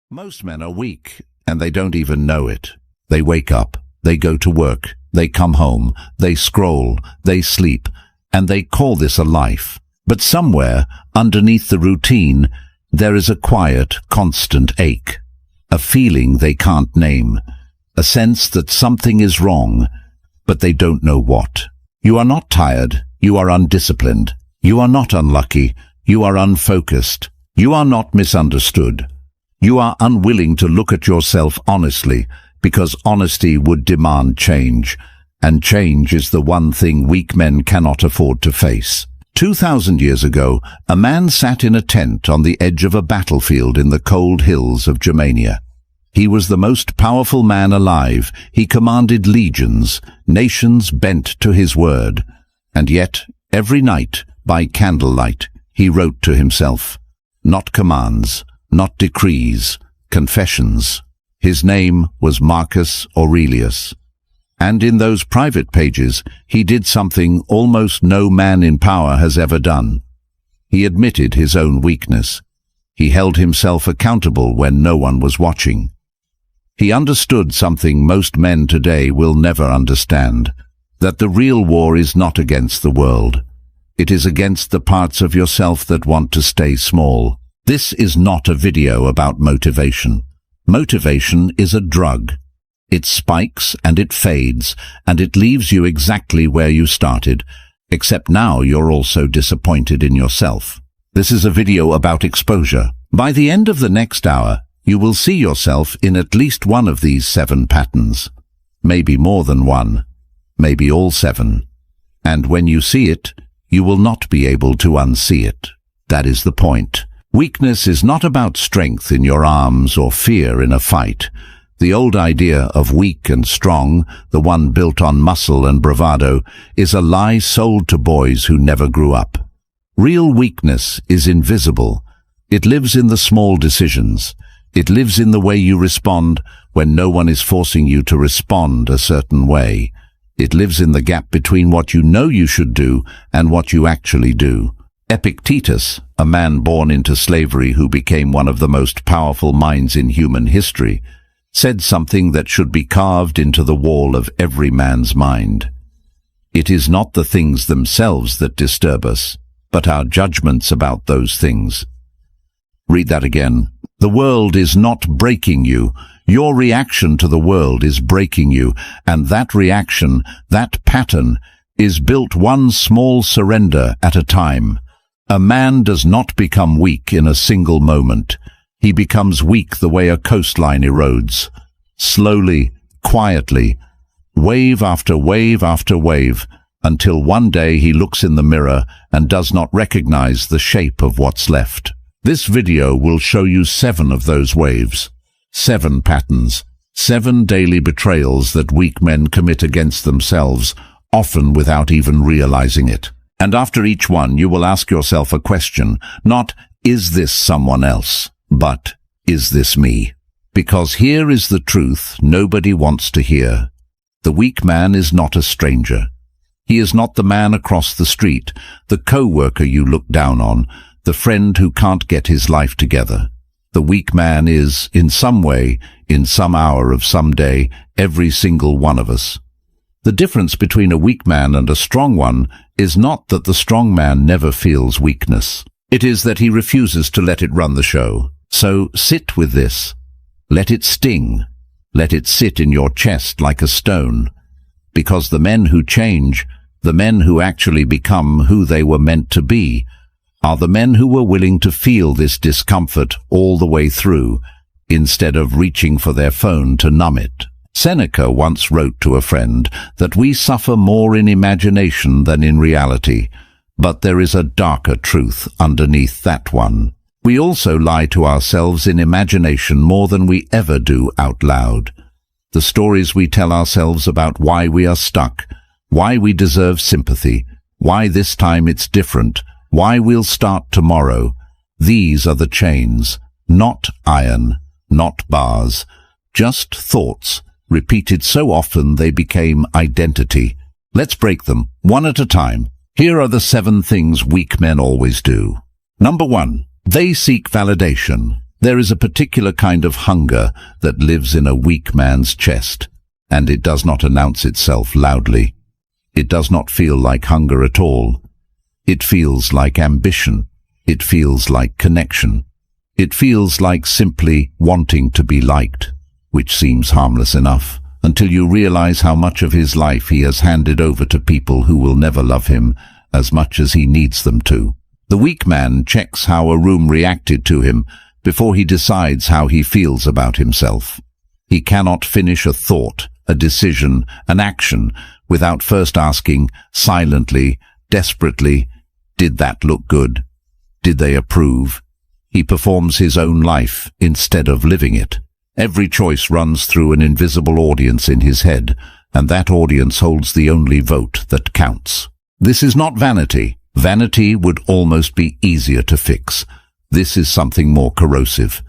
Most men are weak, and they don't even know it. They wake up, they go to work, they come home, they scroll, they sleep, and they call this a life. But somewhere, underneath the routine, there is a quiet, constant ache, a feeling they can't name, a sense that something is wrong, but they don't know what. You are not tired, you are undisciplined. You are not unlucky, you are unfocused. You are not misunderstood. You are unwilling to look at yourself honestly, because honesty would demand change, and change is the one thing weak men cannot afford to face. 2,000 years ago, a man sat in a tent on the edge of a battlefield in the cold hills of Germania. He was the most powerful man alive. He commanded legions, nations bent to his word. And yet, every night, by candlelight, he wrote to himself. Not commands, not decrees, confessions. His name was Marcus Aurelius. And in those private pages, he did something almost no man in power has ever done. He admitted his own weakness. He held himself accountable when no one was watching. He understood something most men today will never understand, that the real war is not against the world. It is against the parts of yourself that want to stay small. This is not a video about motivation. Motivation is a drug. It spikes and it fades, and it leaves you exactly where you started, except now you're also disappointed in yourself. This is a video about exposure. By the end of the next hour, you will see yourself in at least one of these 7 patterns. Maybe more than one. Maybe all 7. And when you see it, you will not be able to unsee it. That is the point. Weakness is not about strength in your arms or fear in a fight. The old idea of weak and strong, the one built on muscle and bravado, is a lie sold to boys who never grew up. Real weakness is invisible. It lives in the small decisions. It lives in the way you respond when no one is forcing you to respond a certain way. It lives in the gap between what you know you should do and what you actually do. Epictetus, a man born into slavery who became one of the most powerful minds in human history, said something that should be carved into the wall of every man's mind. It is not the things themselves that disturb us, but our judgments about those things. Read that again. The world is not breaking you. Your reaction to the world is breaking you, and that reaction, that pattern, is built one small surrender at a time. A man does not become weak in a single moment. He becomes weak the way a coastline erodes. Slowly, quietly, wave after wave after wave, until one day he looks in the mirror and does not recognize the shape of what's left. This video will show you 7 of those waves. 7 patterns, 7 daily betrayals that weak men commit against themselves, often without even realizing it. And after each one, you will ask yourself a question, not, is this someone else, but, is this me? Because here is the truth nobody wants to hear. The weak man is not a stranger. He is not the man across the street, the co-worker you look down on, the friend who can't get his life together. The weak man is, in some way, in some hour of some day, every single one of us. The difference between a weak man and a strong one is not that the strong man never feels weakness. It is that he refuses to let it run the show. So sit with this. Let it sting. Let it sit in your chest like a stone. Because the men who change, the men who actually become who they were meant to be, are the men who were willing to feel this discomfort all the way through, instead of reaching for their phone to numb it. Seneca once wrote to a friend that we suffer more in imagination than in reality, but there is a darker truth underneath that one. We also lie to ourselves in imagination more than we ever do out loud. The stories we tell ourselves about why we are stuck, why we deserve sympathy, why this time it's different, why we'll start tomorrow. These are the chains, not iron, not bars, just thoughts, repeated so often they became identity. Let's break them, one at a time. Here are the 7 things weak men always do. Number 1. They seek validation. There is a particular kind of hunger that lives in a weak man's chest, and it does not announce itself loudly. It does not feel like hunger at all. It feels like ambition. It feels like connection. It feels like simply wanting to be liked, which seems harmless enough, until you realize how much of his life he has handed over to people who will never love him as much as he needs them to. The weak man checks how a room reacted to him before he decides how he feels about himself. He cannot finish a thought, a decision, an action, without first asking, silently, desperately, did that look good? Did they approve? He performs his own life instead of living it. Every choice runs through an invisible audience in his head, and that audience holds the only vote that counts. This is not vanity. Vanity would almost be easier to fix. This is something more corrosive.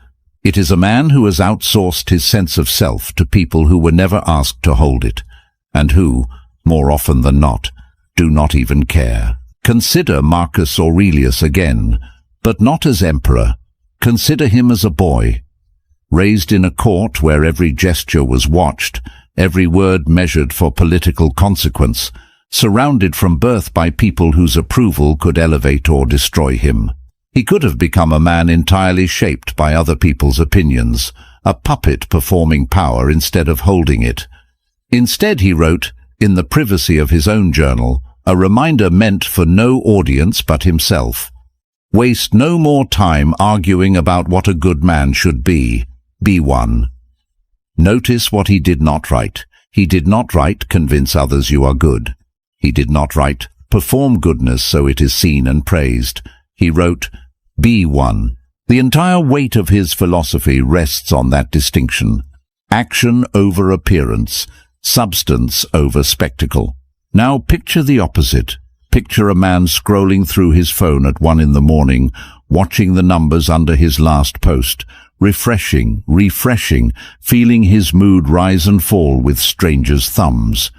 It is a man who has outsourced his sense of self to people who were never asked to hold it, and who, more often than not, do not even care. Consider Marcus Aurelius again, but not as emperor. Consider him as a boy. Raised in a court where every gesture was watched, every word measured for political consequence, surrounded from birth by people whose approval could elevate or destroy him. He could have become a man entirely shaped by other people's opinions, a puppet performing power instead of holding it. Instead, he wrote, in the privacy of his own journal, a reminder meant for no audience but himself. Waste no more time arguing about what a good man should be. Be one. Notice what he did not write. He did not write, convince others you are good. He did not write, perform goodness so it is seen and praised. He wrote, be one. The entire weight of his philosophy rests on that distinction. Action over appearance, substance over spectacle. Now picture the opposite. Picture a man scrolling through his phone at 1 a.m, watching the numbers under his last post, refreshing, feeling his mood rise and fall with strangers' thumbs.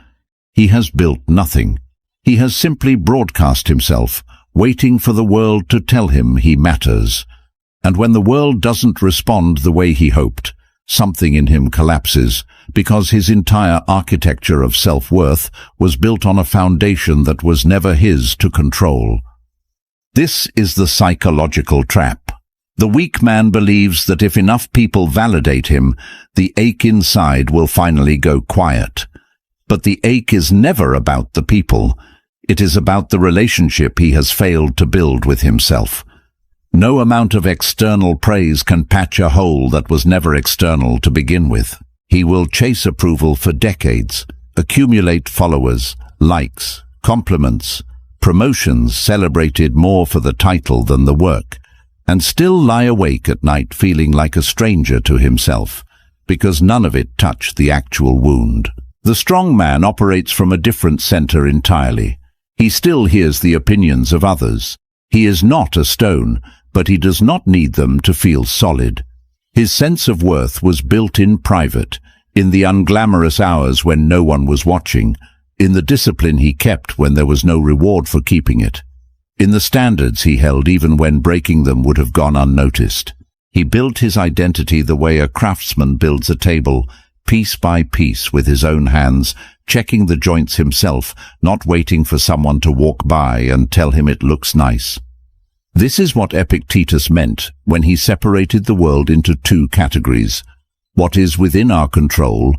He has built nothing. He has simply broadcast himself, waiting for the world to tell him he matters. And when the world doesn't respond the way he hoped, something in him collapses, because his entire architecture of self-worth was built on a foundation that was never his to control. This is the psychological trap. The weak man believes that if enough people validate him, the ache inside will finally go quiet. But the ache is never about the people. It is about the relationship he has failed to build with himself. No amount of external praise can patch a hole that was never external to begin with. He will chase approval for decades, accumulate followers, likes, compliments, promotions celebrated more for the title than the work, and still lie awake at night feeling like a stranger to himself, because none of it touched the actual wound. The strong man operates from a different center entirely. He still hears the opinions of others. He is not a stone, but he does not need them to feel solid. His sense of worth was built in private, in the unglamorous hours when no one was watching, in the discipline he kept when there was no reward for keeping it, in the standards he held even when breaking them would have gone unnoticed. He built his identity the way a craftsman builds a table, piece by piece with his own hands, checking the joints himself, not waiting for someone to walk by and tell him it looks nice. This is what Epictetus meant when he separated the world into two categories: what is within our control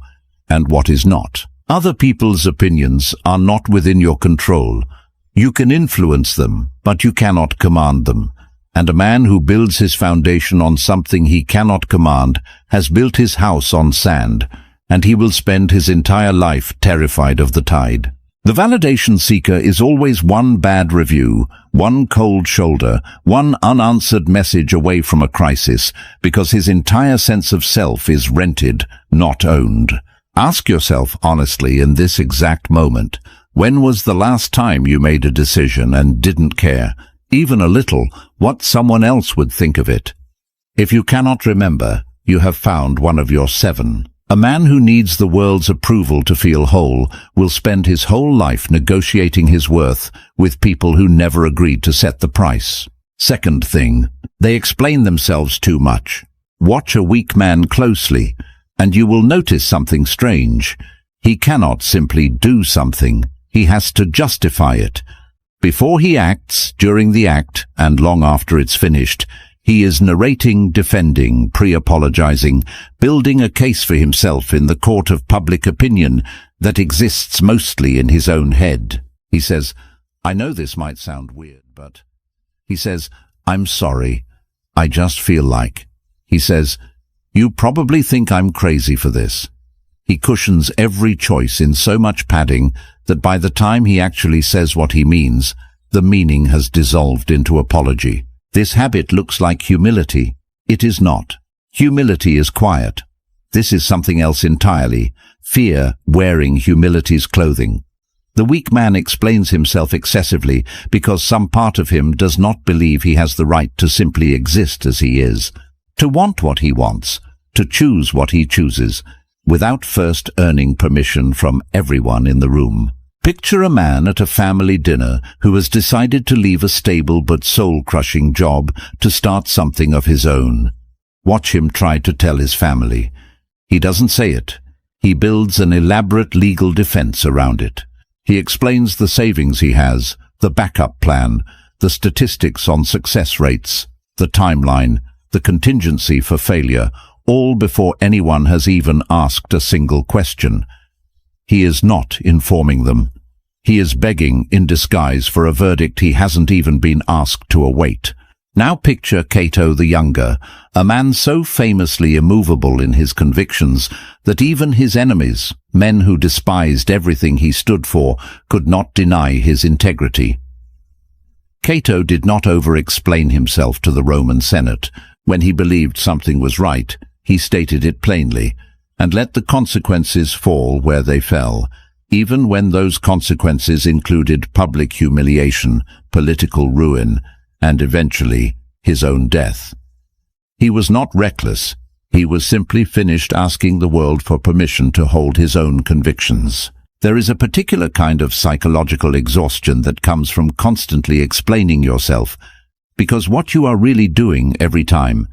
and what is not. Other people's opinions are not within your control. You can influence them, but you cannot command them. And a man who builds his foundation on something he cannot command has built his house on sand, and he will spend his entire life terrified of the tide. The validation seeker is always one bad review, one cold shoulder, one unanswered message away from a crisis, because his entire sense of self is rented, not owned. Ask yourself honestly in this exact moment, when was the last time you made a decision and didn't care, even a little, what someone else would think of it? If you cannot remember, you have found one of your 7. A man who needs the world's approval to feel whole will spend his whole life negotiating his worth with people who never agreed to set the price. Second thing, they explain themselves too much. Watch a weak man closely, and you will notice something strange. He cannot simply do something. He has to justify it. Before he acts, during the act, and long after it's finished, he is narrating, defending, pre-apologizing, building a case for himself in the court of public opinion that exists mostly in his own head. He says, I know this might sound weird, but... He says, I'm sorry. I just feel like... He says, you probably think I'm crazy for this. He cushions every choice in so much padding that by the time he actually says what he means, the meaning has dissolved into apology. This habit looks like humility. It is not. Humility is quiet. This is something else entirely. Fear wearing humility's clothing. The weak man explains himself excessively because some part of him does not believe he has the right to simply exist as he is, to want what he wants, to choose what he chooses, without first earning permission from everyone in the room. Picture a man at a family dinner who has decided to leave a stable but soul-crushing job to start something of his own. Watch him try to tell his family. He doesn't say it. He builds an elaborate legal defense around it. He explains the savings he has, the backup plan, the statistics on success rates, the timeline, the contingency for failure, all before anyone has even asked a single question. He is not informing them. He is begging in disguise for a verdict he hasn't even been asked to await. Now picture Cato the Younger, a man so famously immovable in his convictions that even his enemies, men who despised everything he stood for, could not deny his integrity. Cato did not over-explain himself to the Roman Senate. When he believed something was right, he stated it plainly, and let the consequences fall where they fell, even when those consequences included public humiliation, political ruin, and eventually his own death. He was not reckless. He was simply finished asking the world for permission to hold his own convictions. There is a particular kind of psychological exhaustion that comes from constantly explaining yourself, because what you are really doing every time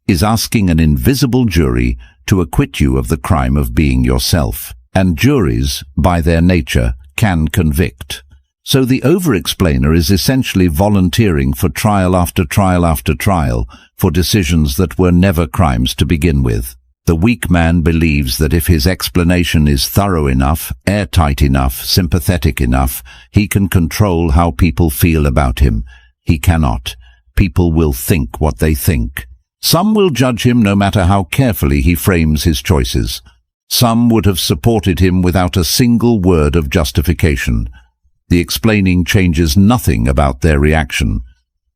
is asking an invisible jury to acquit you of the crime of being yourself. And juries, by their nature, can convict. So the over-explainer is essentially volunteering for trial after trial after trial for decisions that were never crimes to begin with. The weak man believes that if his explanation is thorough enough, airtight enough, sympathetic enough, he can control how people feel about him. He cannot. People will think what they think. Some will judge him no matter how carefully he frames his choices. Some would have supported him without a single word of justification. The explaining changes nothing about their reaction.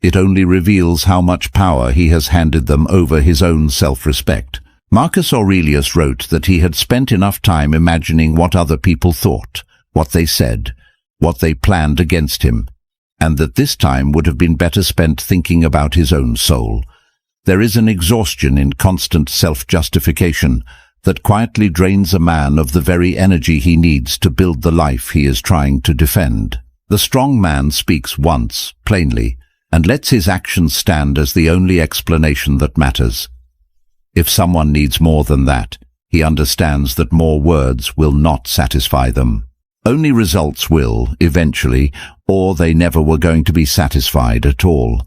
It only reveals how much power he has handed them over his own self-respect. Marcus Aurelius wrote that he had spent enough time imagining what other people thought, what they said, what they planned against him, and that this time would have been better spent thinking about his own soul. There is an exhaustion in constant self-justification that quietly drains a man of the very energy he needs to build the life he is trying to defend. The strong man speaks once, plainly, and lets his actions stand as the only explanation that matters. If someone needs more than that, he understands that more words will not satisfy them. Only results will, eventually, or they never were going to be satisfied at all.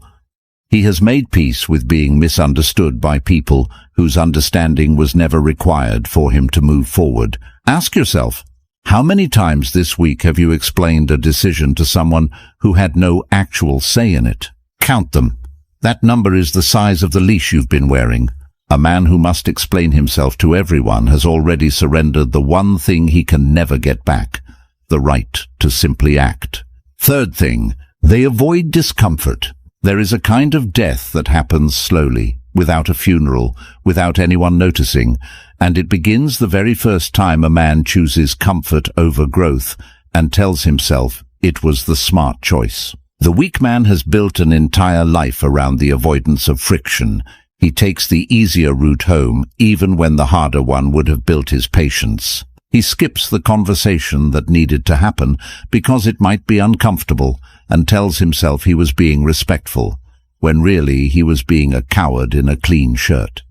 He has made peace with being misunderstood by people whose understanding was never required for him to move forward. Ask yourself, how many times this week have you explained a decision to someone who had no actual say in it? Count them. That number is the size of the leash you've been wearing. A man who must explain himself to everyone has already surrendered the one thing he can never get back, the right to simply act. Third thing, they avoid discomfort. There is a kind of death that happens slowly, without a funeral, without anyone noticing, and it begins the very first time a man chooses comfort over growth and tells himself it was the smart choice. The weak man has built an entire life around the avoidance of friction. He takes the easier route home, even when the harder one would have built his patience. He skips the conversation that needed to happen because it might be uncomfortable, and tells himself he was being respectful, when really he was being a coward in a clean shirt.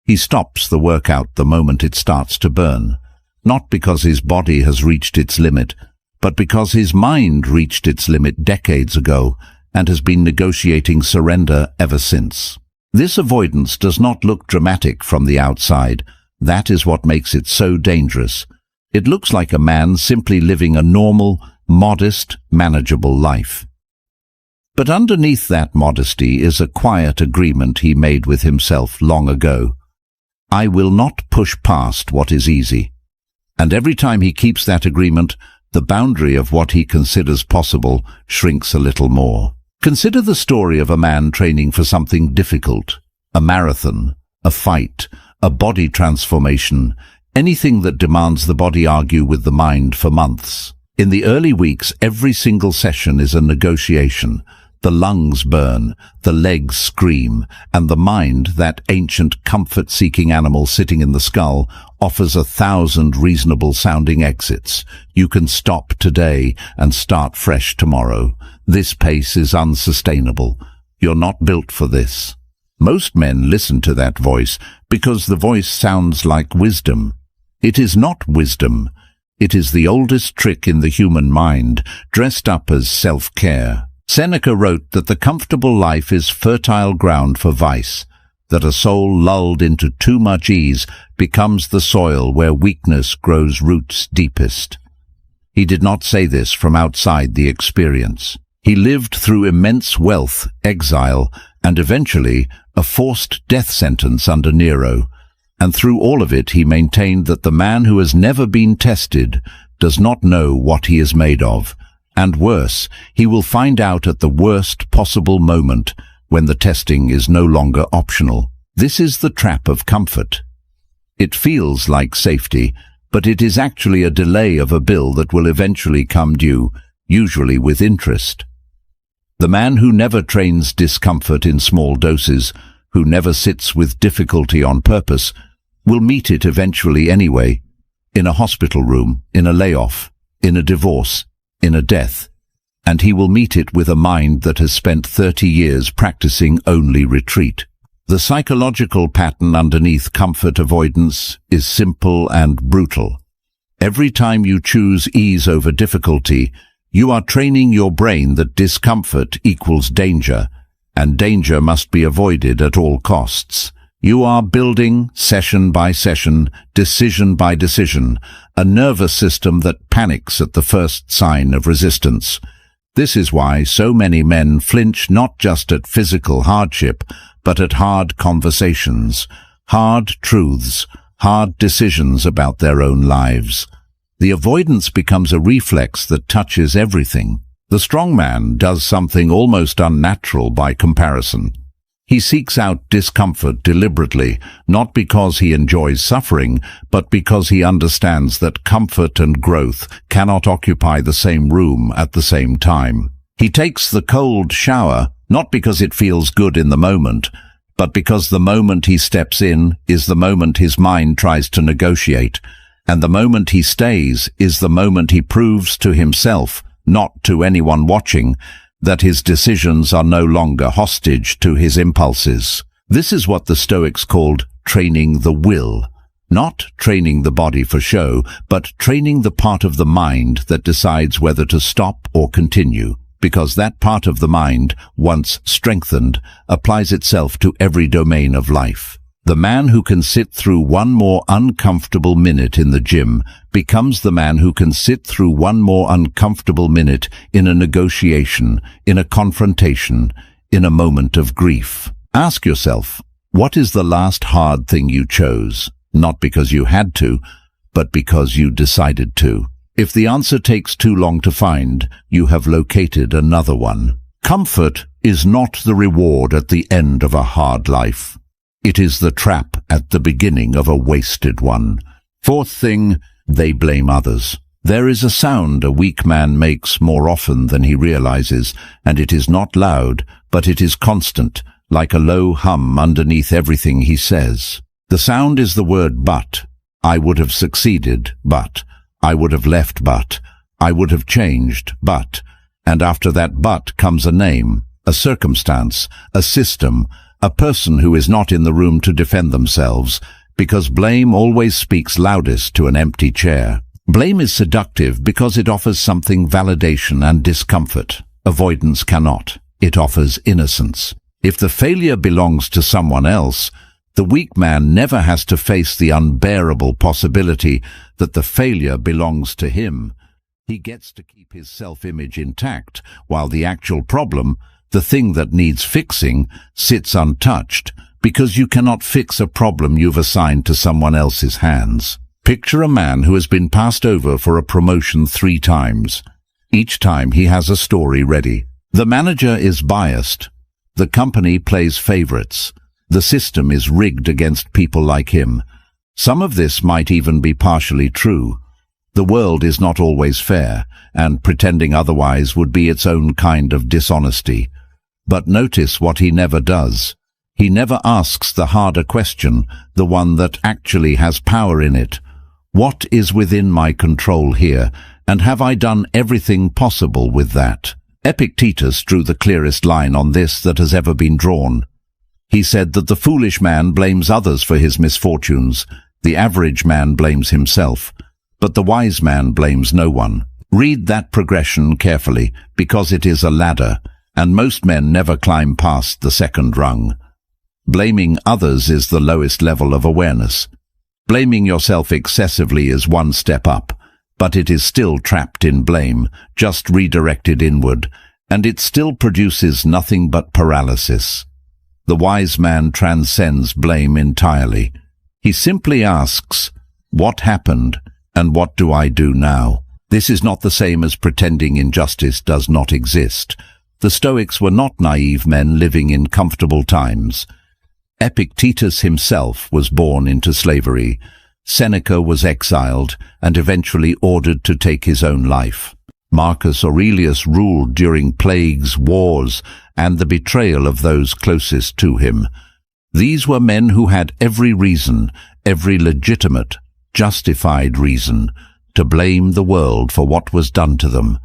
He stops the workout the moment it starts to burn, not because his body has reached its limit, but because his mind reached its limit decades ago and has been negotiating surrender ever since. This avoidance does not look dramatic from the outside. That is what makes it so dangerous. It looks like a man simply living a normal, modest, manageable life. But underneath that modesty is a quiet agreement he made with himself long ago. I will not push past what is easy. And every time he keeps that agreement, the boundary of what he considers possible shrinks a little more. Consider the story of a man training for something difficult, a marathon, a fight, a body transformation, anything that demands the body argue with the mind for months. In the early weeks, every single session is a negotiation. The lungs burn, the legs scream, and the mind, that ancient comfort-seeking animal sitting in the skull, offers 1,000 reasonable-sounding exits. You can stop today and start fresh tomorrow. This pace is unsustainable. You're not built for this. Most men listen to that voice because the voice sounds like wisdom. It is not wisdom. It is the oldest trick in the human mind, dressed up as self-care. Seneca wrote that the comfortable life is fertile ground for vice, that a soul lulled into too much ease becomes the soil where weakness grows roots deepest. He did not say this from outside the experience. He lived through immense wealth, exile, and eventually a forced death sentence under Nero, and through all of it he maintained that the man who has never been tested does not know what he is made of, and worse, he will find out at the worst possible moment when the testing is no longer optional. This is the trap of comfort. It feels like safety, but it is actually a delay of a bill that will eventually come due, usually with interest. The man who never trains discomfort in small doses, who never sits with difficulty on purpose, will meet it eventually anyway, in a hospital room, in a layoff, in a divorce, in a death, and he will meet it with a mind that has spent 30 years practicing only retreat. The psychological pattern underneath comfort avoidance is simple and brutal. Every time you choose ease over difficulty, you are training your brain that discomfort equals danger, and danger must be avoided at all costs. You are building, session by session, decision by decision, a nervous system that panics at the first sign of resistance. This is why so many men flinch not just at physical hardship, but at hard conversations, hard truths, hard decisions about their own lives. The avoidance becomes a reflex that touches everything. The strong man does something almost unnatural by comparison. He seeks out discomfort deliberately, not because he enjoys suffering, but because he understands that comfort and growth cannot occupy the same room at the same time. He takes the cold shower, not because it feels good in the moment, but because the moment he steps in is the moment his mind tries to negotiate, and the moment he stays is the moment he proves to himself, not to anyone watching, that his decisions are no longer hostage to his impulses. This is what the Stoics called training the will, not training the body for show, but training the part of the mind that decides whether to stop or continue, because that part of the mind, once strengthened, applies itself to every domain of life. The man who can sit through one more uncomfortable minute in the gym becomes the man who can sit through one more uncomfortable minute in a negotiation, in a confrontation, in a moment of grief. Ask yourself, what is the last hard thing you chose? Not because you had to, but because you decided to. If the answer takes too long to find, you have located another one. Comfort is not the reward at the end of a hard life. It is the trap at the beginning of a wasted one. Fourth thing, they blame others. There is a sound a weak man makes more often than he realizes, and it is not loud, but it is constant, like a low hum underneath everything he says. The sound is the word but. I would have succeeded, but. I would have left, but. I would have changed, but. And after that but comes a name, a circumstance, a system, a person who is not in the room to defend themselves, because blame always speaks loudest to an empty chair. Blame is seductive because it offers something validation and discomfort. Avoidance cannot. It offers innocence. If the failure belongs to someone else, the weak man never has to face the unbearable possibility that the failure belongs to him. He gets to keep his self-image intact, while the actual problem, the thing that needs fixing, sits untouched, because you cannot fix a problem you've assigned to someone else's hands. Picture a man who has been passed over for a promotion 3 times. Each time he has a story ready. The manager is biased. The company plays favorites. The system is rigged against people like him. Some of this might even be partially true. The world is not always fair, and pretending otherwise would be its own kind of dishonesty. But notice what he never does. He never asks the harder question, the one that actually has power in it. What is within my control here, and have I done everything possible with that? Epictetus drew the clearest line on this that has ever been drawn. He said that the foolish man blames others for his misfortunes, the average man blames himself, but the wise man blames no one. Read that progression carefully, because it is a ladder, and most men never climb past the second rung. Blaming others is the lowest level of awareness. Blaming yourself excessively is one step up, but it is still trapped in blame, just redirected inward, and it still produces nothing but paralysis. The wise man transcends blame entirely. He simply asks, what happened, and what do I do now? This is not the same as pretending injustice does not exist. The Stoics were not naive men living in comfortable times. Epictetus himself was born into slavery. Seneca was exiled and eventually ordered to take his own life. Marcus Aurelius ruled during plagues, wars, and the betrayal of those closest to him. These were men who had every reason, every legitimate, justified reason, to blame the world for what was done to them.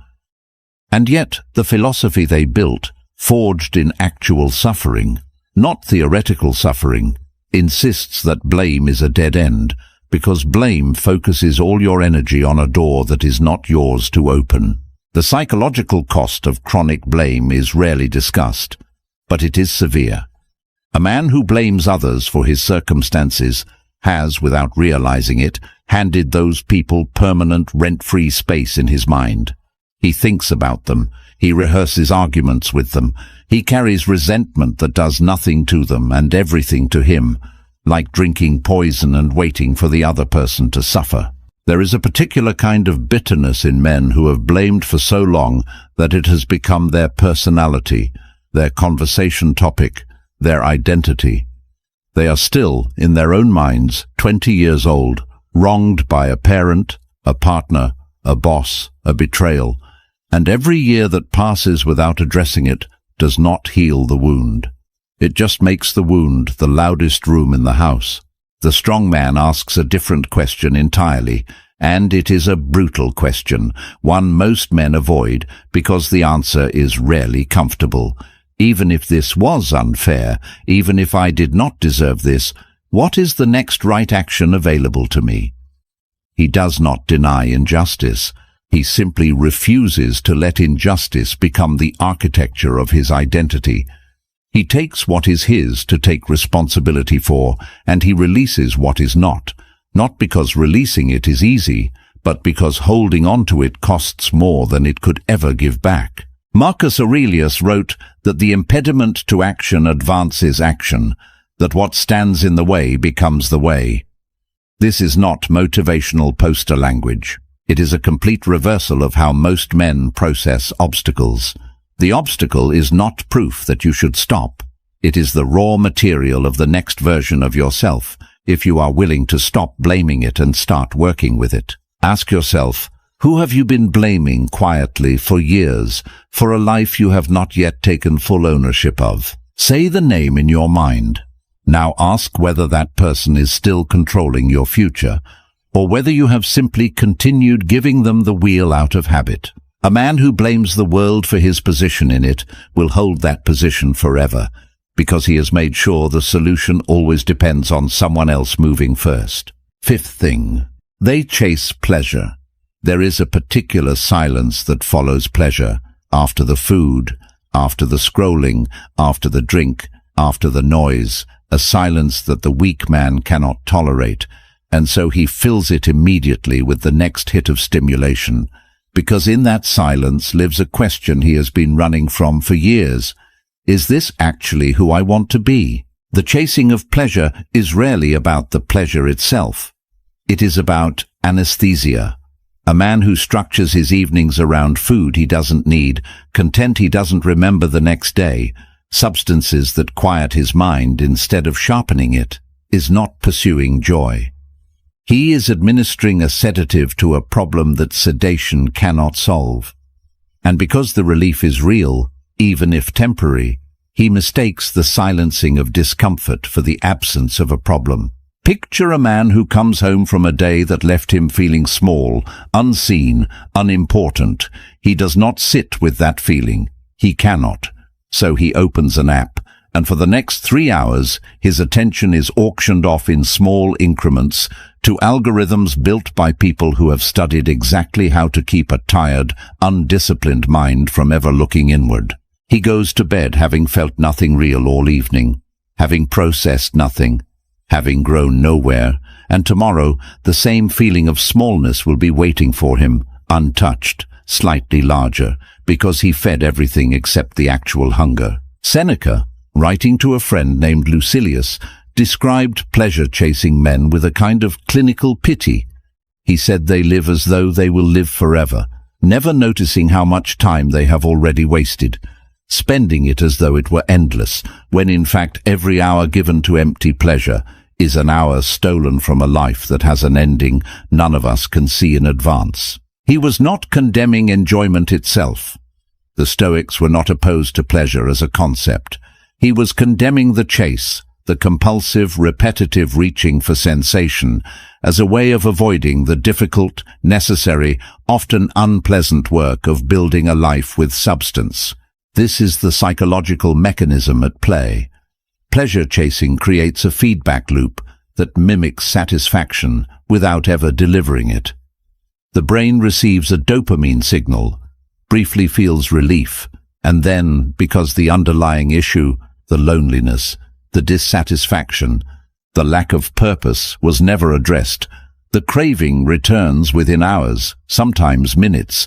And yet the philosophy they built, forged in actual suffering, not theoretical suffering, insists that blame is a dead end, because blame focuses all your energy on a door that is not yours to open. The psychological cost of chronic blame is rarely discussed, but it is severe. A man who blames others for his circumstances has, without realizing it, handed those people permanent rent-free space in his mind. He thinks about them. He rehearses arguments with them. He carries resentment that does nothing to them and everything to him, like drinking poison and waiting for the other person to suffer. There is a particular kind of bitterness in men who have blamed for so long that it has become their personality, their conversation topic, their identity. They are still, in their own minds, 20 years old, wronged by a parent, a partner, a boss, a betrayal, and every year that passes without addressing it does not heal the wound. It just makes the wound the loudest room in the house. The strong man asks a different question entirely, and it is a brutal question, one most men avoid because the answer is rarely comfortable. Even if this was unfair, even if I did not deserve this, what is the next right action available to me? He does not deny injustice. He simply refuses to let injustice become the architecture of his identity. He takes what is his to take responsibility for, and he releases what is not because releasing it is easy, but because holding on to it costs more than it could ever give back. Marcus Aurelius wrote that the impediment to action advances action, that what stands in the way becomes the way. This is not motivational poster language. It is a complete reversal of how most men process obstacles. The obstacle is not proof that you should stop. It is the raw material of the next version of yourself, if you are willing to stop blaming it and start working with it. Ask yourself, who have you been blaming quietly for years, for a life you have not yet taken full ownership of? Say the name in your mind. Now ask whether that person is still controlling your future, or whether you have simply continued giving them the wheel out of habit. A man who blames the world for his position in it will hold that position forever, because he has made sure the solution always depends on someone else moving first. Fifth thing, they chase pleasure. There is a particular silence that follows pleasure, after the food, after the scrolling, after the drink, after the noise, a silence that the weak man cannot tolerate, and so he fills it immediately with the next hit of stimulation, because in that silence lives a question he has been running from for years. Is this actually who I want to be? The chasing of pleasure is rarely about the pleasure itself. It is about anesthesia. A man who structures his evenings around food he doesn't need, content he doesn't remember the next day, substances that quiet his mind instead of sharpening it, is not pursuing joy. He is administering a sedative to a problem that sedation cannot solve. And because the relief is real, even if temporary, he mistakes the silencing of discomfort for the absence of a problem. Picture a man who comes home from a day that left him feeling small, unseen, unimportant. He does not sit with that feeling. He cannot. So he opens an app, and for the next 3 hours, his attention is auctioned off in small increments to algorithms built by people who have studied exactly how to keep a tired, undisciplined mind from ever looking inward. He goes to bed having felt nothing real all evening, having processed nothing, having grown nowhere, and tomorrow the same feeling of smallness will be waiting for him, untouched, slightly larger, because he fed everything except the actual hunger. Seneca, writing to a friend named Lucilius, described pleasure-chasing men with a kind of clinical pity. He said they live as though they will live forever, never noticing how much time they have already wasted, spending it as though it were endless, when in fact every hour given to empty pleasure is an hour stolen from a life that has an ending none of us can see in advance. He was not condemning enjoyment itself. The Stoics were not opposed to pleasure as a concept. He was condemning the chase, the compulsive, repetitive reaching for sensation, as a way of avoiding the difficult, necessary, often unpleasant work of building a life with substance. This is the psychological mechanism at play. Pleasure chasing creates a feedback loop that mimics satisfaction without ever delivering it. The brain receives a dopamine signal, briefly feels relief, and then, because the underlying issue, the loneliness, the dissatisfaction, the lack of purpose was never addressed, the craving returns within hours, sometimes minutes.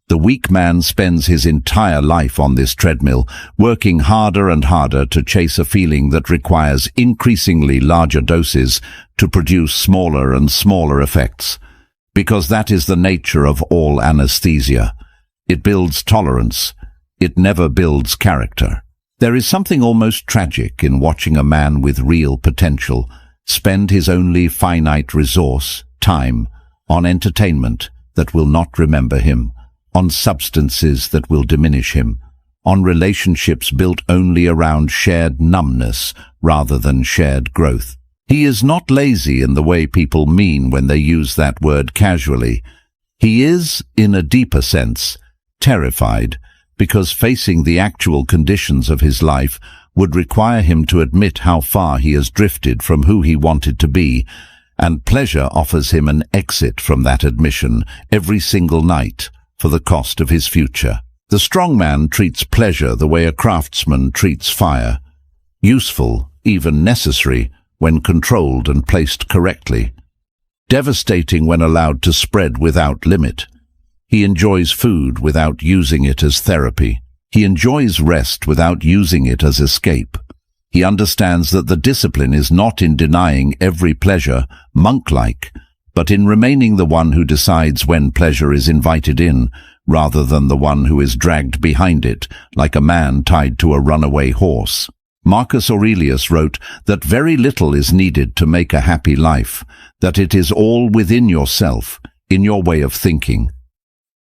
The weak man spends his entire life on this treadmill, working harder and harder to chase a feeling that requires increasingly larger doses to produce smaller and smaller effects. Because that is the nature of all anesthesia. It builds tolerance. It never builds character. There is something almost tragic in watching a man with real potential spend his only finite resource, time, on entertainment that will not remember him, on substances that will diminish him, on relationships built only around shared numbness rather than shared growth. He is not lazy in the way people mean when they use that word casually. He is, in a deeper sense, terrified, because facing the actual conditions of his life would require him to admit how far he has drifted from who he wanted to be, and pleasure offers him an exit from that admission every single night for the cost of his future. The strong man treats pleasure the way a craftsman treats fire, useful, even necessary, when controlled and placed correctly, devastating when allowed to spread without limit. He enjoys food without using it as therapy. He enjoys rest without using it as escape. He understands that the discipline is not in denying every pleasure, monk-like, but in remaining the one who decides when pleasure is invited in, rather than the one who is dragged behind it, like a man tied to a runaway horse. Marcus Aurelius wrote that very little is needed to make a happy life, that it is all within yourself, in your way of thinking.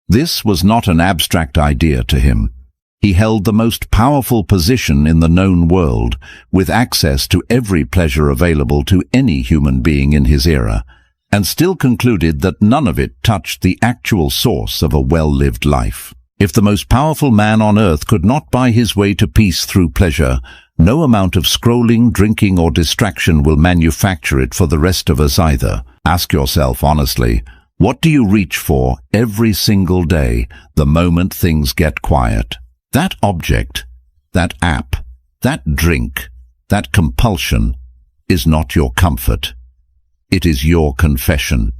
This was not an abstract idea to him. He held the most powerful position in the known world, with access to every pleasure available to any human being in his era, and still concluded that none of it touched the actual source of a well-lived life. If the most powerful man on earth could not buy his way to peace through pleasure, no amount of scrolling, drinking, or distraction will manufacture it for the rest of us either. Ask yourself honestly, what do you reach for every single day the moment things get quiet? That object, that app, that drink, that compulsion is not your comfort. It is your confession.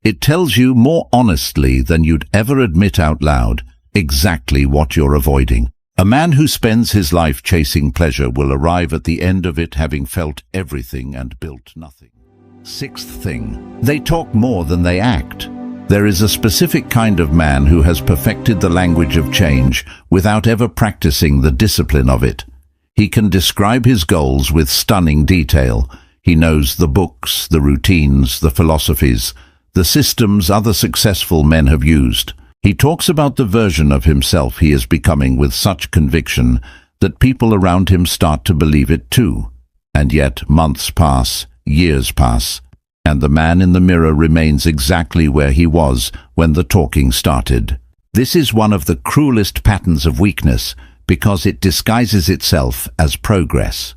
It tells you more honestly than you'd ever admit out loud exactly what you're avoiding. A man who spends his life chasing pleasure will arrive at the end of it having felt everything and built nothing. Sixth thing, they talk more than they act. There is a specific kind of man who has perfected the language of change without ever practicing the discipline of it. He can describe his goals with stunning detail. He knows the books, the routines, the philosophies, the systems other successful men have used. He talks about the version of himself he is becoming with such conviction that people around him start to believe it too. And yet months pass, years pass, and the man in the mirror remains exactly where he was when the talking started. This is one of the cruelest patterns of weakness because it disguises itself as progress.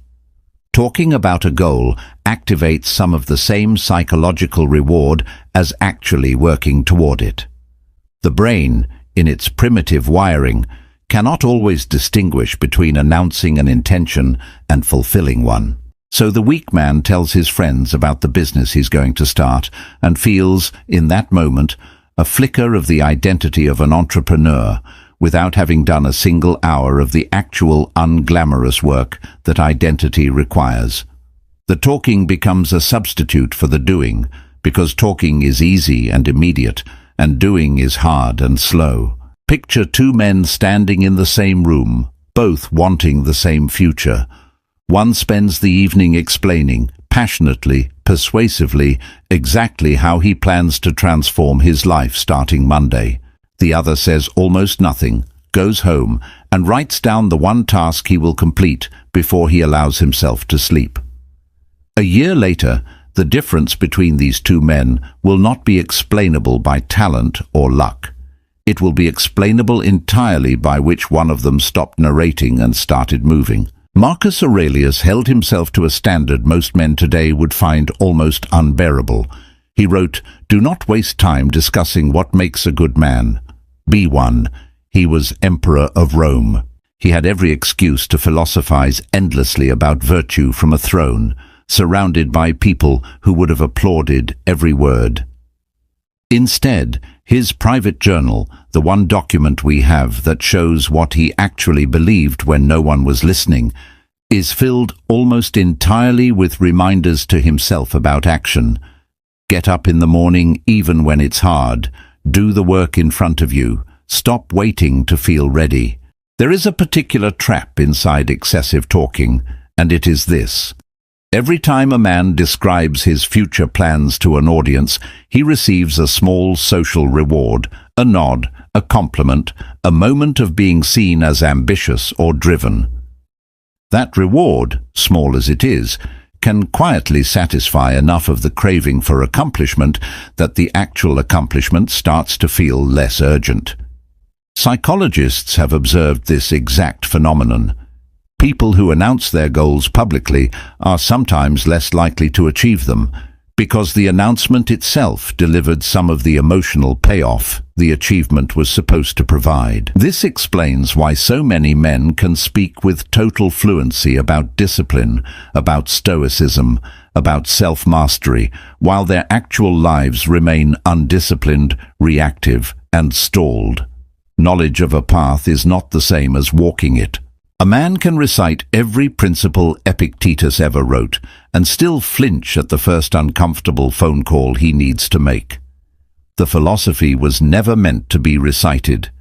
Talking about a goal activates some of the same psychological reward as actually working toward it. The brain, in its primitive wiring, cannot always distinguish between announcing an intention and fulfilling one. So the weak man tells his friends about the business he's going to start and feels, in that moment, a flicker of the identity of an entrepreneur without having done a single hour of the actual unglamorous work that identity requires. The talking becomes a substitute for the doing, because talking is easy and immediate, and doing is hard and slow. Picture two men standing in the same room, both wanting the same future. One spends the evening explaining, passionately, persuasively, exactly how he plans to transform his life starting Monday. The other says almost nothing, goes home, and writes down the one task he will complete before he allows himself to sleep. A year later, the difference between these two men will not be explainable by talent or luck. It will be explainable entirely by which one of them stopped narrating and started moving. Marcus Aurelius held himself to a standard most men today would find almost unbearable. He wrote, "Do not waste time discussing what makes a good man. Be one." He was Emperor of Rome. He had every excuse to philosophize endlessly about virtue from a throne, surrounded by people who would have applauded every word. Instead, his private journal, the one document we have that shows what he actually believed when no one was listening, is filled almost entirely with reminders to himself about action. Get up in the morning even when it's hard. Do the work in front of you. Stop waiting to feel ready. There is a particular trap inside excessive talking, and it is this. Every time a man describes his future plans to an audience, he receives a small social reward, a nod, a compliment, a moment of being seen as ambitious or driven. That reward, small as it is, can quietly satisfy enough of the craving for accomplishment that the actual accomplishment starts to feel less urgent. Psychologists have observed this exact phenomenon. People who announce their goals publicly are sometimes less likely to achieve them because the announcement itself delivered some of the emotional payoff the achievement was supposed to provide. This explains why so many men can speak with total fluency about discipline, about stoicism, about self-mastery, while their actual lives remain undisciplined, reactive, and stalled. Knowledge of a path is not the same as walking it. A man can recite every principle Epictetus ever wrote and still flinch at the first uncomfortable phone call he needs to make. The philosophy was never meant to be recited.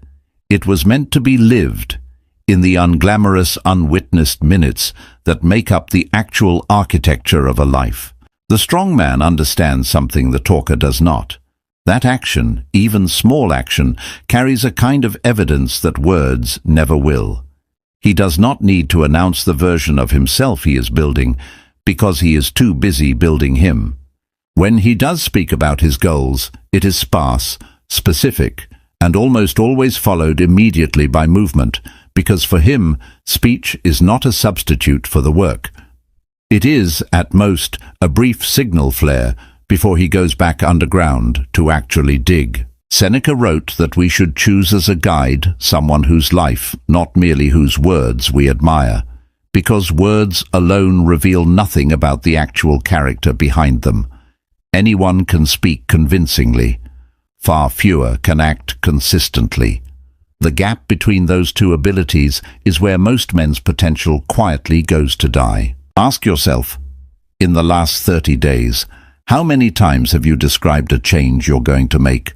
It was meant to be lived in the unglamorous, unwitnessed minutes that make up the actual architecture of a life. The strong man understands something the talker does not. That action, even small action, carries a kind of evidence that words never will. He does not need to announce the version of himself he is building because he is too busy building him. When he does speak about his goals, it is sparse, specific, and almost always followed immediately by movement, because for him, speech is not a substitute for the work. It is, at most, a brief signal flare before he goes back underground to actually dig. Seneca wrote that we should choose as a guide someone whose life, not merely whose words, we admire, because words alone reveal nothing about the actual character behind them. Anyone can speak convincingly. Far fewer can act consistently. The gap between those two abilities is where most men's potential quietly goes to die. Ask yourself, in the last 30 days, how many times have you described a change you're going to make,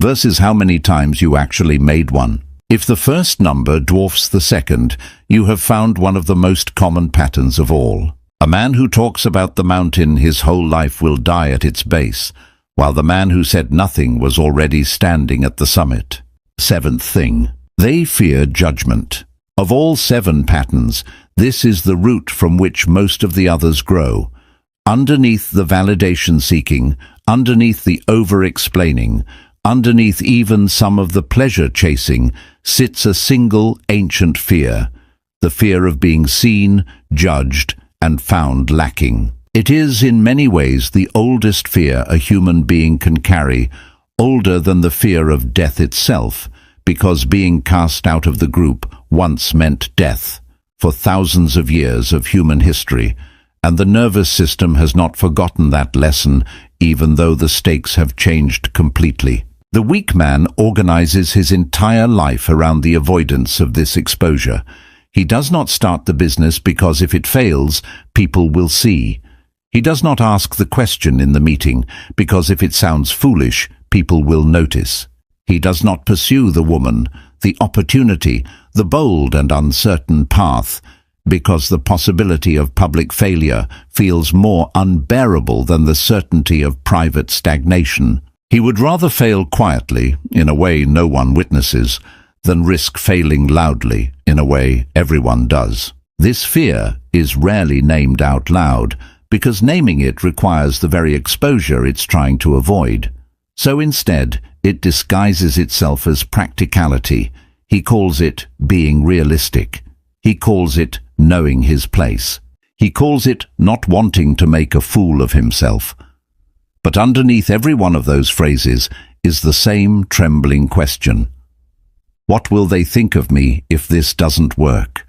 versus how many times you actually made one? If the first number dwarfs the second, you have found one of the most common patterns of all. A man who talks about the mountain his whole life will die at its base, while the man who said nothing was already standing at the summit. Seventh thing, they fear judgment. Of all 7 patterns, this is the root from which most of the others grow. Underneath the validation-seeking, underneath the over-explaining, underneath even some of the pleasure-chasing, sits a single ancient fear, the fear of being seen, judged, and found lacking. It is in many ways the oldest fear a human being can carry, older than the fear of death itself, because being cast out of the group once meant death for thousands of years of human history, and the nervous system has not forgotten that lesson, even though the stakes have changed completely. The weak man organizes his entire life around the avoidance of this exposure. He does not start the business because if it fails, people will see. He does not ask the question in the meeting because if it sounds foolish, people will notice. He does not pursue the woman, the opportunity, the bold and uncertain path, because the possibility of public failure feels more unbearable than the certainty of private stagnation. He would rather fail quietly, in a way no one witnesses, than risk failing loudly, in a way everyone does. This fear is rarely named out loud, because naming it requires the very exposure it's trying to avoid. So instead, it disguises itself as practicality. He calls it being realistic. He calls it knowing his place. He calls it not wanting to make a fool of himself. But underneath every one of those phrases is the same trembling question. What will they think of me if this doesn't work?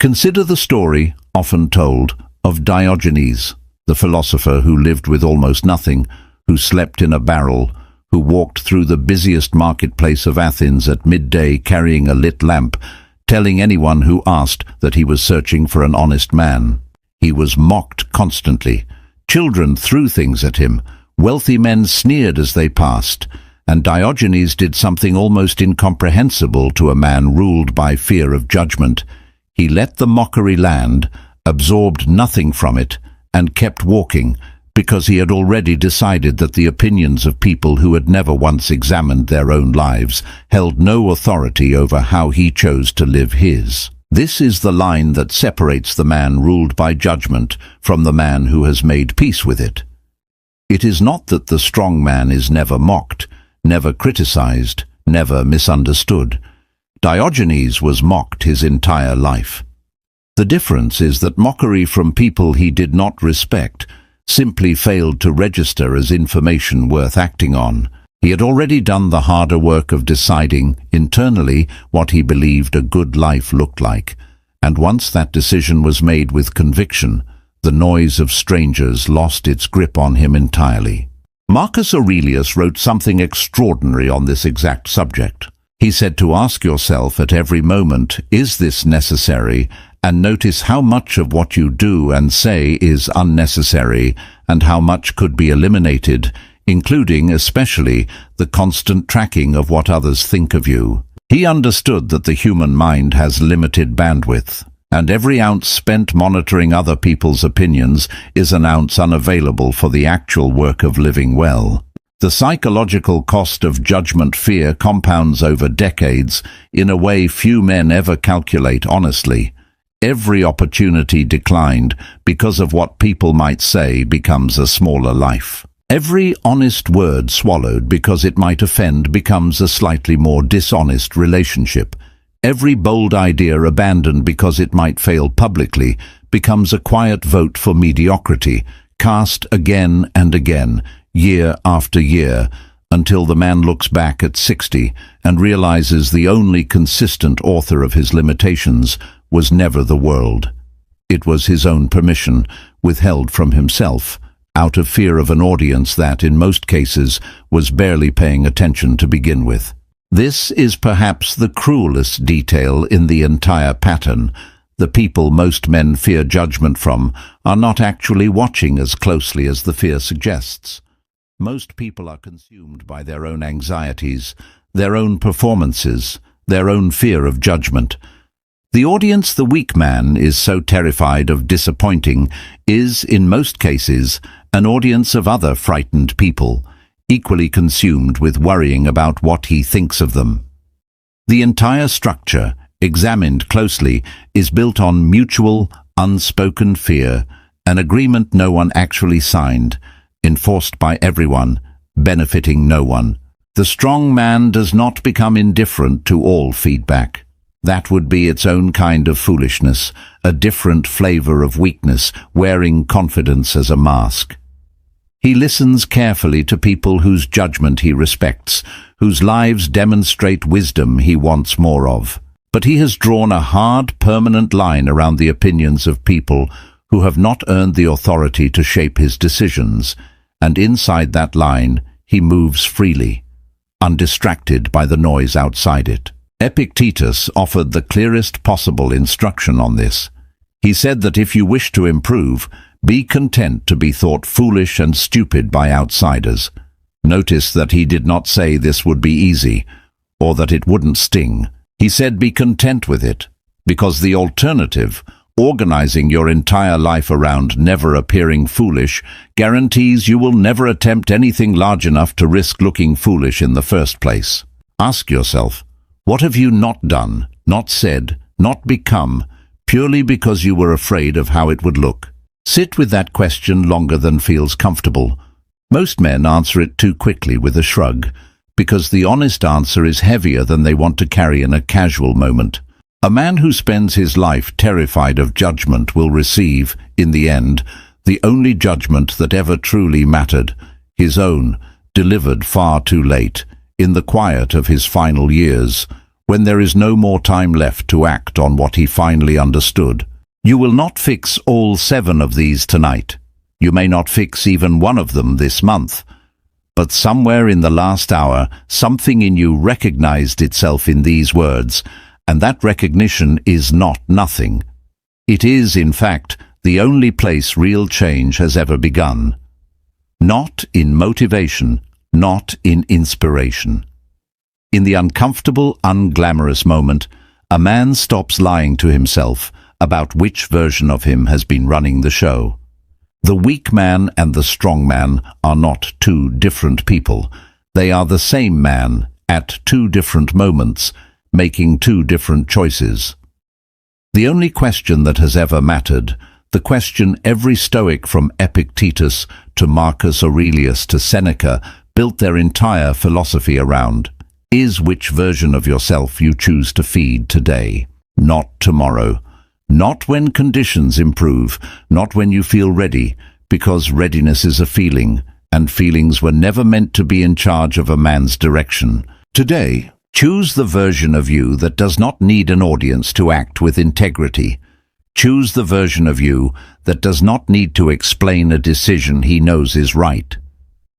Consider the story, often told, of Diogenes, the philosopher who lived with almost nothing, who slept in a barrel, who walked through the busiest marketplace of Athens at midday carrying a lit lamp, telling anyone who asked that he was searching for an honest man. He was mocked constantly. Children threw things at him. Wealthy men sneered as they passed. And Diogenes did something almost incomprehensible to a man ruled by fear of judgment. He let the mockery land, absorbed nothing from it, and kept walking, because he had already decided that the opinions of people who had never once examined their own lives held no authority over how he chose to live his. This is the line that separates the man ruled by judgment from the man who has made peace with it. It is not that the strong man is never mocked, never criticized, never misunderstood. Diogenes was mocked his entire life. The difference is that mockery from people he did not respect simply failed to register as information worth acting on. He had already done the harder work of deciding internally what he believed a good life looked like, and once that decision was made with conviction, the noise of strangers lost its grip on him entirely. Marcus Aurelius wrote something extraordinary on this exact subject. He said to ask yourself at every moment, is this necessary? And notice how much of what you do and say is unnecessary and how much could be eliminated, including especially the constant tracking of what others think of you. He understood that the human mind has limited bandwidth, and every ounce spent monitoring other people's opinions is an ounce unavailable for the actual work of living well. The psychological cost of judgment fear compounds over decades in a way few men ever calculate honestly. Every opportunity declined because of what people might say becomes a smaller life. Every honest word swallowed because it might offend becomes a slightly more dishonest relationship. Every bold idea abandoned because it might fail publicly becomes a quiet vote for mediocrity, cast again and again, year after year, until the man looks back at 60 and realizes the only consistent author of his limitations was never the world. It was his own permission, withheld from himself, out of fear of an audience that, in most cases, was barely paying attention to begin with. This is perhaps the cruelest detail in the entire pattern. The people most men fear judgment from are not actually watching as closely as the fear suggests. Most people are consumed by their own anxieties, their own performances, their own fear of judgment. The audience the weak man is so terrified of disappointing is, in most cases, an audience of other frightened people, equally consumed with worrying about what he thinks of them. The entire structure, examined closely, is built on mutual, unspoken fear, an agreement no one actually signed, enforced by everyone, benefiting no one. The strong man does not become indifferent to all feedback. That would be its own kind of foolishness, a different flavor of weakness, wearing confidence as a mask. He listens carefully to people whose judgment he respects, whose lives demonstrate wisdom he wants more of. But he has drawn a hard, permanent line around the opinions of people who have not earned the authority to shape his decisions, and inside that line he moves freely, undistracted by the noise outside it. Epictetus offered the clearest possible instruction on this. He said that if you wish to improve, be content to be thought foolish and stupid by outsiders. Notice that he did not say this would be easy, or that it wouldn't sting. He said be content with it, because the alternative, organizing your entire life around never appearing foolish, guarantees you will never attempt anything large enough to risk looking foolish in the first place. Ask yourself, what have you not done, not said, not become, purely because you were afraid of how it would look? Sit with that question longer than feels comfortable. Most men answer it too quickly with a shrug, because the honest answer is heavier than they want to carry in a casual moment. A man who spends his life terrified of judgment will receive, in the end, the only judgment that ever truly mattered, his own, delivered far too late, in the quiet of his final years, when there is no more time left to act on what he finally understood. You will not fix all 7 of these tonight. You may not fix even one of them this month. But somewhere in the last hour, something in you recognized itself in these words, and that recognition is not nothing. It is, in fact, the only place real change has ever begun. Not in motivation, not in inspiration. In the uncomfortable, unglamorous moment, a man stops lying to himself about which version of him has been running the show. The weak man and the strong man are not two different people. They are the same man at 2 different moments, making 2 different choices. The only question that has ever mattered, the question every Stoic from Epictetus to Marcus Aurelius to Seneca built their entire philosophy around, is which version of yourself you choose to feed today, not tomorrow. Not when conditions improve, not when you feel ready, because readiness is a feeling, and feelings were never meant to be in charge of a man's direction. Today, choose the version of you that does not need an audience to act with integrity. Choose the version of you that does not need to explain a decision he knows is right.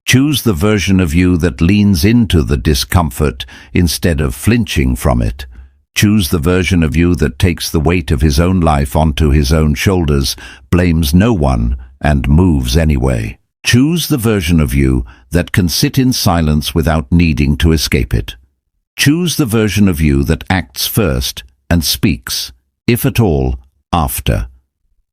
Choose the version of you that leans into the discomfort instead of flinching from it. Choose the version of you that takes the weight of his own life onto his own shoulders, blames no one, and moves anyway. Choose the version of you that can sit in silence without needing to escape it. Choose the version of you that acts first and speaks, if at all, after.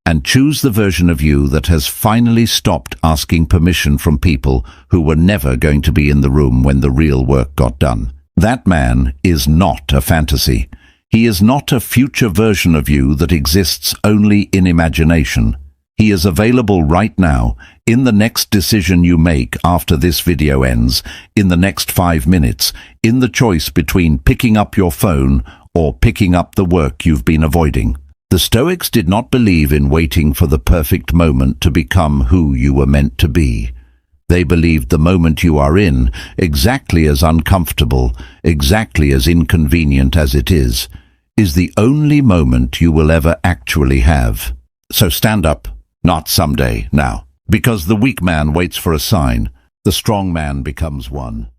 And choose the version of you that has finally stopped asking permission from people who were never going to be in the room when the real work got done. That man is not a fantasy. He is not a future version of you that exists only in imagination. He is available right now, in the next decision you make after this video ends, in the next 5 minutes, in the choice between picking up your phone or picking up the work you've been avoiding. The Stoics did not believe in waiting for the perfect moment to become who you were meant to be. They believed the moment you are in, exactly as uncomfortable, exactly as inconvenient as it is the only moment you will ever actually have. So stand up, not someday, now. Because the weak man waits for a sign, the strong man becomes one.